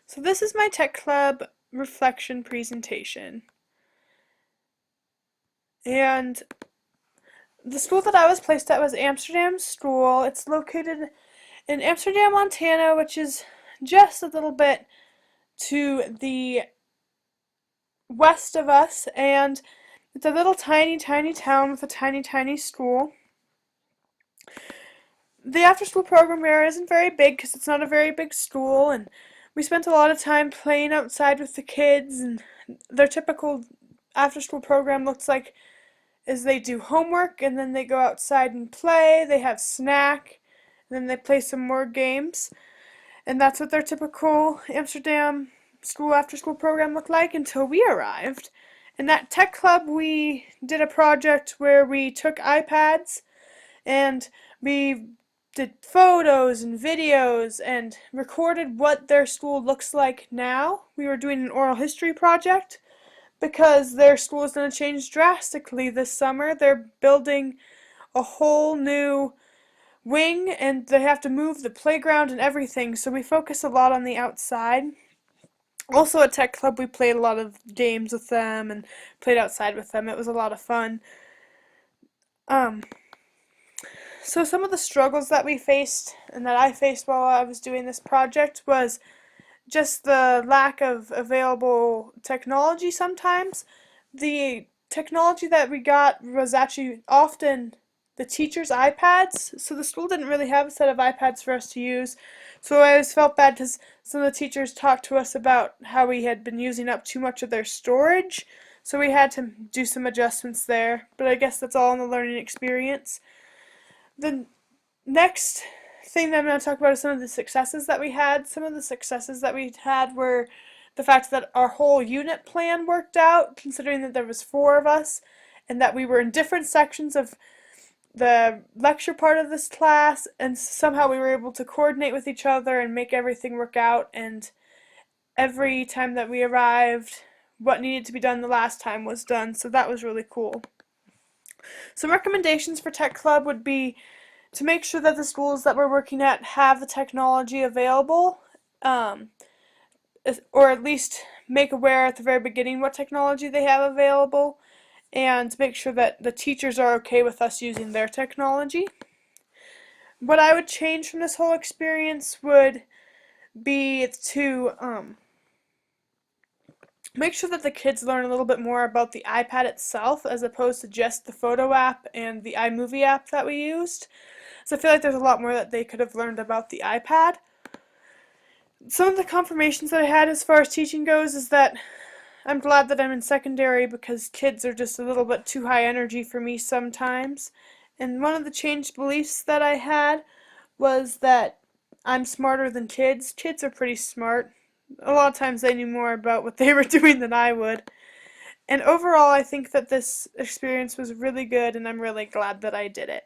So this is my Tech Club reflection presentation. And the school that I was placed at was Amsterdam School. It's located in Amsterdam, Montana, which is just a little bit to the west of us, and it's a little tiny, tiny town with a tiny, tiny school. The after school program there isn't very big because it's not a very big school, and we spent a lot of time playing outside with the kids, and their typical after school program looks like is they do homework and then they go outside and play, they have snack, and then they play some more games. And that's what their typical Amsterdam school after school program looked like until we arrived. In that tech club, we did a project where we took iPads and we did photos and videos and recorded what their school looks like now. We were doing an oral history project because their school is going to change drastically this summer. They're building a whole new wing and they have to move the playground and everything, so we focus a lot on the outside. Also at Tech Club we played a lot of games with them and played outside with them. It was a lot of fun. Um, so some of the struggles that we faced and that I faced while I was doing this project was just the lack of available technology sometimes. The technology that we got was actually often the teachers' iPads, so the school didn't really have a set of iPads for us to use. So I always felt bad because some of the teachers talked to us about how we had been using up too much of their storage, so we had to do some adjustments there, but I guess that's all in the learning experience. The next thing that I'm going to talk about is some of the successes that we had. Some of the successes that we had were the fact that our whole unit plan worked out, considering that there was 4 of us, and that we were in different sections of the lecture part of this class, and somehow we were able to coordinate with each other and make everything work out, and every time that we arrived, what needed to be done the last time was done, so that was really cool. Some recommendations for Tech Club would be to make sure that the schools that we're working at have the technology available, um, or at least make aware at the very beginning what technology they have available, and make sure that the teachers are okay with us using their technology. What I would change from this whole experience would be to make sure that the kids learn a little bit more about the iPad itself as opposed to just the photo app and the iMovie app that we used. So I feel like there's a lot more that they could have learned about the iPad. Some of the confirmations that I had as far as teaching goes is that I'm glad that I'm in secondary because kids are just a little bit too high energy for me sometimes. And one of the changed beliefs that I had was that I'm smarter than kids. Kids are pretty smart. A lot of times they knew more about what they were doing than I would. And overall, I think that this experience was really good and I'm really glad that I did it.